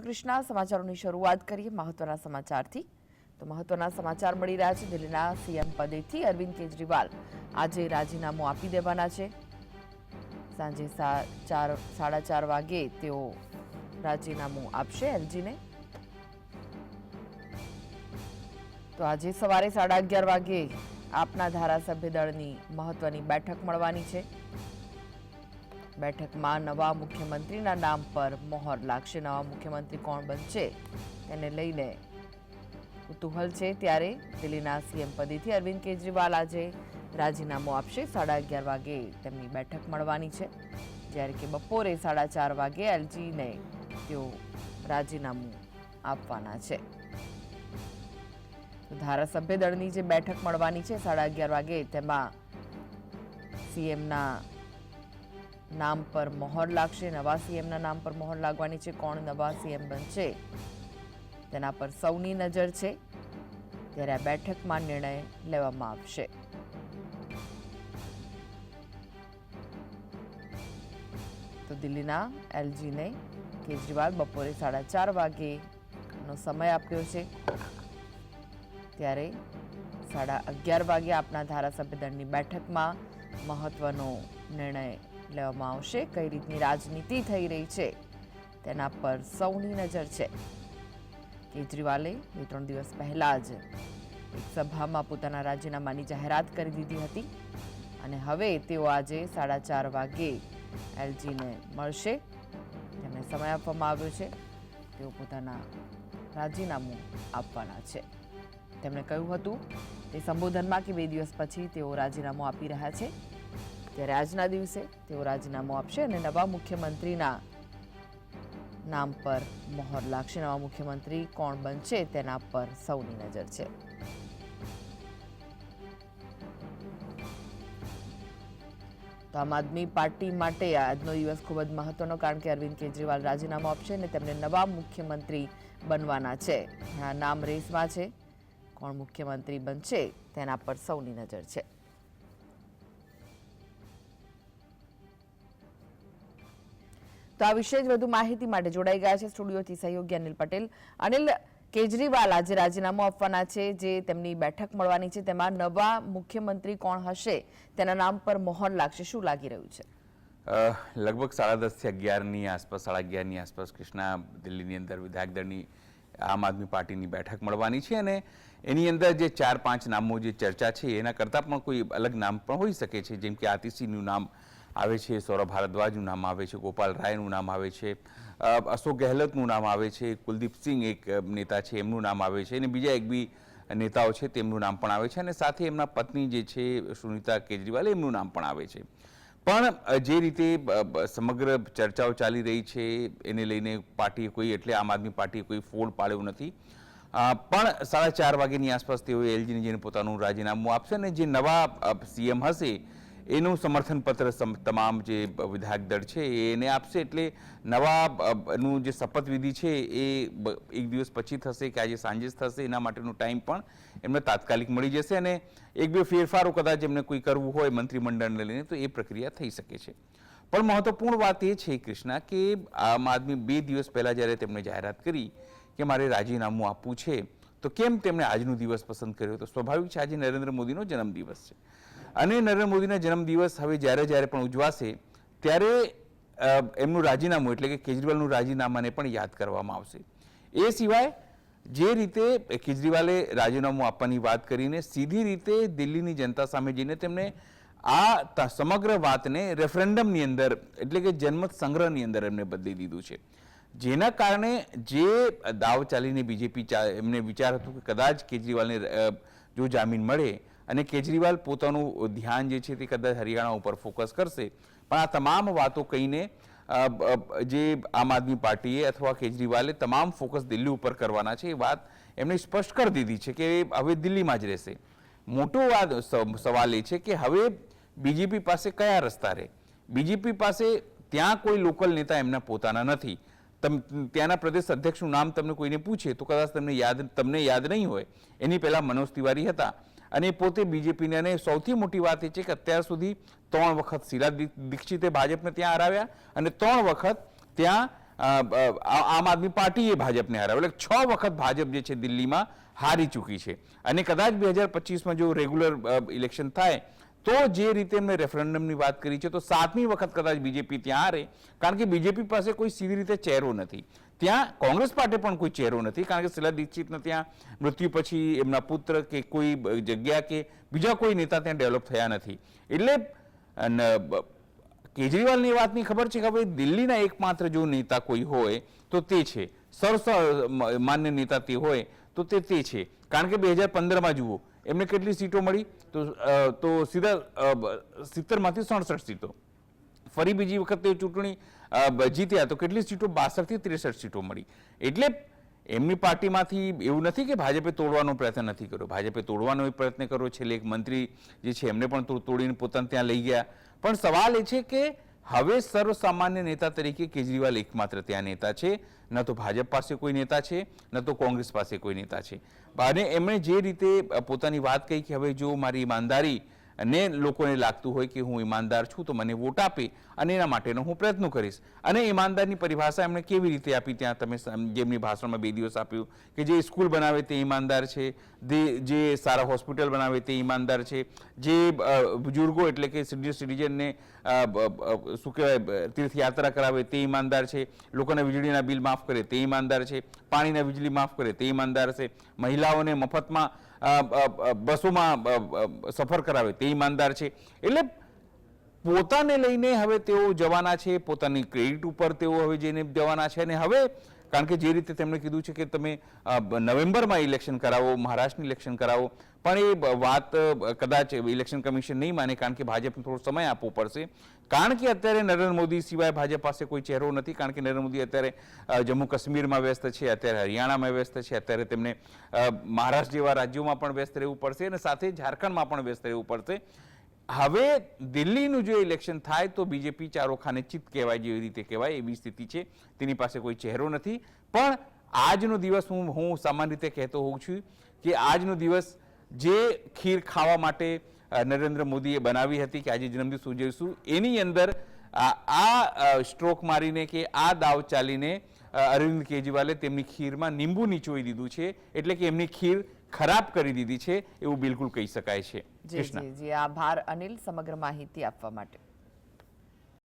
કૃષ્ણા સમાચારોની શરૂઆત કરીએ મહત્વના સમાચારથી તો મહત્વના સમાચાર મળી રહ્યા છે દિલ્હીના સીએમ પદેથી અરવિંદ કેજરીવાલ આજે રાજીનામું આપી દેવાના છે સાંજે 4:30 વાગે તેઓ રાજીનામું આપશે એલજીને તો આજે સવારે 11:30 વાગે આપના ધારાસભ્ય દળની મહત્વની બેઠક મળવાની છે બેઠકમાં નવા મુખ્યમંત્રીના નામ પર મોહર લાગશે નવા મુખ્યમંત્રી કોણ બનશે તેને લઈને કુતૂહલ છે ત્યારે દિલ્હીના સીએમ પદેથી અરવિંદ કેજરીવાલ આજે રાજીનામું આપશે 11:30 વાગે તેમની બેઠક મળવાની છે જ્યારે કે બપોરે 4:30 વાગે એલજીને તેઓ રાજીનામું આપવાના છે ધારાસભ્ય દળની જે બેઠક મળવાની છે 11:30 વાગે તેમાં સીએમના નામ પર મોહર લાગશે નવા સીએમના નામ પર મોહર લાગવાની છે કોણ નવા સીએમ બનશે તેના પર સૌની નજર છે ત્યારે આ બેઠકમાં નિર્ણય લેવામાં આવશે તો દિલ્હીના એલજીને કેજરીવાલ બપોરે 4:30 વાગેનો સમય આપ્યો છે ત્યારે 11:30 વાગે આપના ધારાસભ્ય દળની બેઠકમાં મહત્વનો નિર્ણય લેવામાં આવશે કઈ રીતની રાજનીતિ થઈ રહી છે તેના પર સૌની નજર છે કેજરીવાલે 2-3 દિવસ પહેલા જ એક સભામાં પોતાના રાજીનામાની જાહેરાત કરી દીધી હતી અને હવે તેઓ આજે 4:30 વાગે એલજીને મળશે તેમને સમય આપવામાં આવ્યો છે તેઓ પોતાના રાજીનામું આપવાના છે તેમણે કહ્યું હતું તે સંબોધનમાં કે 2 દિવસ પછી તેઓ રાજીનામું આપી રહ્યા છે ત્યારે આજના દિવસે તેઓ રાજીનામું આપશે અને નવા મુખ્યમંત્રીના નામ પર મોહર લાગશે નવા મુખ્યમંત્રી કોણ બનશે તેના પર સૌની નજર છે તો આમ આદમી પાર્ટી માટે આજનો દિવસ ખૂબ જ મહત્વનો કારણ કે અરવિંદ કેજરીવાલ રાજીનામું આપશે અને તેમને નવા મુખ્યમંત્રી બનવાના છે આ નામ રેસમાં છે કોણ મુખ્યમંત્રી બનશે તેના પર સૌની નજર છે તો આ વિશે જ વધુ માહિતી માટે જોડાઈ ગયા છે સ્ટુડિયોથી સહયોગી અનિલ પટેલ અનિલ કેજરીવાલ આજે રાજીનામું આપવાના છે જે તેમની બેઠક મળવાની છે તેમાં નવા મુખ્યમંત્રી કોણ હશે તેના નામ પર મોહર લાગશે શું લાગી રહ્યું છે લગભગ 10:30 થી 11ની આસપાસ 11:30ની આસપાસ કૃષ્ણા દિલ્હીની અંદર વિધાયક દળની આમ આદમી પાર્ટીની બેઠક મળવાની છે અને એની અંદર જે 4-5 નામો જે ચર્ચા છે એના કરતાં પણ કોઈ અલગ નામ પણ હોઈ શકે છે જેમ કે આતિશીનું નામ આવે છે સૌરભ ભારદ્વાજનું નામ આવે છે ગોપાલ રાયનું નામ આવે છે અશોક ગેહલોતનું નામ આવે છે કુલદીપ સિંહ એક નેતા છે એમનું નામ આવે છે અને બીજા એક બી નેતાઓ છે તેમનું નામ પણ આવે છે અને સાથે એમના પત્ની જે છે સુનીતા કેજરીવાલ એમનું નામ પણ આવે છે પણ જે રીતે સમગ્ર ચર્ચાઓ ચાલી રહી છે એને લઈને પાર્ટીએ કોઈ એટલે આમ આદમી પાર્ટીએ કોઈ ફોડ પાડ્યો નથી પણ 4:30 વાગ્યાની આસપાસ તેઓ એલજીને જઈને પોતાનું રાજીનામું આપશે અને જે નવા સીએમ હશે એનું સમર્થન પત્ર તમામ જે વિધાયક દળ છે એને આપશે એટલે નવાનું જે શપથવિધિ છે એ એક દિવસ પછી થશે કે આજે સાંજે થશે એના માટેનો ટાઈમ પણ એમને તાત્કાલિક મળી જશે અને 1-2 ફેરફારો કદાચ એમને કોઈ કરવું હોય મંત્રીમંડળને લઈને તો એ પ્રક્રિયા થઈ શકે છે પણ મહત્વપૂર્ણ વાત એ છે કૃષ્ણા કે આમ આદમી 2 દિવસ પહેલાં જ્યારે તેમણે જાહેરાત કરી કે મારે રાજીનામું આપવું છે તો કેમ તેમણે આજનો દિવસ પસંદ કર્યો તો સ્વાભાવિક છે આજે નરેન્દ્ર મોદીનો જન્મદિવસ છે અને નરેન્દ્ર મોદીના જન્મદિવસ હવે જ્યારે પણ ઉજવાશે ત્યારે એમનું રાજીનામું એટલે કે કેજરીવાલનું રાજીનામાને પણ યાદ કરવામાં આવશે એ સિવાય જે રીતે કેજરીવાલે રાજીનામું આપવાની વાત કરીને સીધી રીતે દિલ્હીની જનતા સામે જઈને તેમણે આ સમગ્ર વાતને રેફરન્ડમની અંદર એટલે કે જનમત સંગ્રહની અંદર એમને બદલી દીધું છે જેના કારણે જે દાવ ચાલીને બીજેપી એમને વિચાર હતું કે કદાચ કેજરીવાલને જો જામીન મળે અને કેજરીવાલ પોતાનું ધ્યાન જે છે તે કદાચ હરિયાણા ઉપર ફોકસ કરશે પણ આ તમામ વાતો કહીને જે આમ આદમી પાર્ટીએ અથવા કેજરીવાલે તમામ ફોકસ દિલ્હી ઉપર કરવાના છે એ વાત એમણે સ્પષ્ટ કરી દીધી છે કે હવે દિલ્હીમાં જ રહેશે મોટો સવાલ એ છે કે હવે બીજેપી પાસે કયા રસ્તા રહે બીજેપી પાસે ત્યાં કોઈ લોકલ નેતા એમના પોતાના નથી ત્યાંના પ્રદેશ અધ્યક્ષનું નામ તમને કોઈને પૂછે તો કદાચ તમને યાદ નહીં હોય એની પહેલાં મનોજ તિવારી હતા અને પોતે બીજેપીને અને સૌથી મોટી વાત એ છે કે અત્યાર સુધી 3 વખત શીલા દીક્ષિતે ભાજપને ત્યાં હરાવ્યા અને 3 વખત ત્યાં આમ આદમી પાર્ટીએ ભાજપને હરાવ્યું, એટલે 6 વખત ભાજપ જે છે દિલ્હીમાં હારી ચૂકી છે. અને કદાચ 2025માં જો રેગ્યુલર ઇલેક્શન થાય તો જે રીતે એમને રેફરન્ડમની વાત કરી છે તો 7મી વખત કદાચ બીજેપી ત્યાં હારે, કારણ કે બીજેપી પાસે કોઈ સીધી રીતે ચહેરો નથી. ત્યાં કોંગ્રેસ પાસે પણ કોઈ ચહેરો નથી, કારણ કે શીલા દીક્ષિતના ત્યાં મૃત્યુ પછી એમના પુત્ર કે કોઈ જગ્યા કે બીજા કોઈ નેતા ત્યાં ડેવલપ થયા નથી. એટલે કેજરીવાલની વાતની ખબર છે કે હવે દિલ્હીના એકમાત્ર જો નેતા કોઈ હોય તો તે છે, સર્વમાન્ય નેતા તે હોય તો તે છે. કારણ કે 2015માં જુઓ એમને કેટલી સીટો મળી, તો સીધા 70માંથી 67 સીટો. ફરી બીજી વખત તે ચૂંટણી જીત્યા તો કેટલી સીટો, 62 થી 63 સીટો મળી. એટલે એમની પાર્ટીમાંથી એવું નથી કે ભાજપે તોડવાનો પ્રયત્ન નથી કર્યો, ભાજપે તોડવાનો પ્રયત્ન કર્યો. છેલ્લે એક મંત્રી જે છે એમને પણ તોડીને પોતાને ત્યાં લઈ ગયા. પણ સવાલ એ છે કે હવે સર્વસામાન્ય નેતા તરીકે કેજરીવાલ એકમાત્ર ત્યાં નેતા છે, ન તો ભાજપ પાસે કોઈ નેતા છે, ન તો કોંગ્રેસ પાસે કોઈ નેતા છે. અને એમણે જે રીતે પોતાની વાત કહી કે હવે જો મારી ઈમાનદારી અને લોકોને લાગતું હોય કે હું ઈમાનદાર છું તો મને વોટ આપે અને એના માટેનો હું પ્રયત્ન કરીશ. અને ઈમાનદારની પરિભાષા એમણે કેવી રીતે આપી, ત્યાં તમે જેમની ભાષણમાં 2 દિવસ આપ્યું કે જે સ્કૂલ બનાવે તે ઈમાનદાર છે, જે સારા હોસ્પિટલ બનાવે તે ઈમાનદાર છે, જે બુજુર્ગો એટલે કે સિનિયર સિટીઝનને શું કહેવાય તીર્થયાત્રા કરાવે તે ઈમાનદાર છે, લોકોના વીજળીના બિલ માફ કરે તે ઈમાનદાર છે, પાણીના વીજળી માફ કરે તે ઈમાનદાર છે, મહિલાઓને મફતમાં બસોમાં સફર કરાવે તે ઈમાનદાર છે. એટલે પોતાને લઈને હવે તેઓ જવાના છે, પોતાની ક્રેડિટ ઉપર તેઓ હવે જઈને જવાના છે. અને હવે કારણ કે જે રીતે તેમણે કીધું છે કે તમે નવેમ્બરમાં ઇલેક્શન કરાવો, મહારાષ્ટ્રની ઇલેક્શન કરાવો, પણ એ વાત કદાચ ઇલેક્શન કમિશન નહીં માને, કારણ કે ભાજપને થોડો સમય આપવો પડશે. કારણ કે અત્યારે નરેન્દ્ર મોદી સિવાય ભાજપ પાસે કોઈ ચહેરો નથી, કારણ કે નરેન્દ્ર મોદી અત્યારે જમ્મુ કાશ્મીરમાં વ્યસ્ત છે, અત્યારે હરિયાણામાં વ્યસ્ત છે, અત્યારે તેમને મહારાષ્ટ્ર જેવા રાજ્યોમાં પણ વ્યસ્ત રહેવું પડશે અને સાથે ઝારખંડમાં પણ વ્યસ્ત રહેવું પડશે. હવે દિલ્હીનું જો ઇલેક્શન થાય તો બીજેપી ચારોખાને ચિત્ત કહેવાય જેવી રીતે કહેવાય એવી સ્થિતિ છે, તેની પાસે કોઈ ચહેરો નથી. પણ આજનો દિવસ હું સામાન્ય રીતે કહેતો હોઉં છું કે આજનો દિવસ જે ખીર ખાવા માટે નરેન્દ્ર મોદીએ બનાવી હતી કે આજે જન્મદિવસ ઉજવીશું, એની અંદર આ સ્ટ્રોક મારીને કે આ દાવ ચાલીને અરવિંદ કેજરીવાલે તેમની ખીરમાં નીંબુ નીચોઈ દીધું છે, એટલે કે એમની ખીર ખરાબ કરી દીધી છે એવું બિલકુલ કહી શકાય છે. જી આભાર અનિલ સમગ્ર માહિતી આપવા માટે.